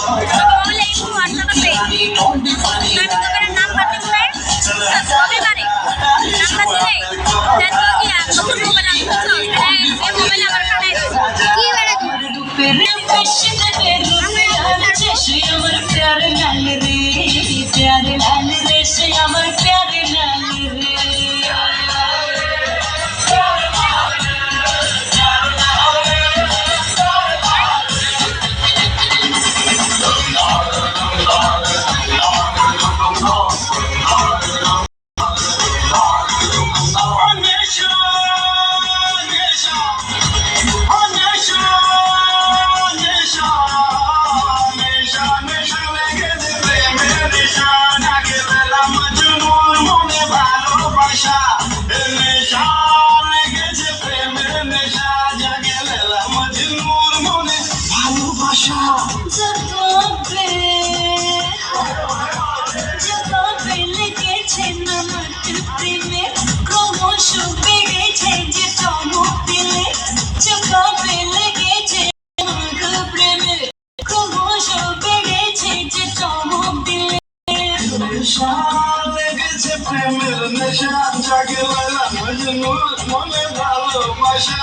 মোবাইলে এই হোয়াটসঅ্যাপ আছে আমি তোমার নাম্বার দিলে রবিবারে নাম্বার দিলে দেখো কি নতুন মোবাইল আসছে এই মোবাইল আমার কাছে কি বেড়া আমার প্যারে লাল রে প্যারে লাল রে সে আমার প্যারে লাল রে লেগেছে প্রেমের নেশা জাগে মনে ভালোবাসা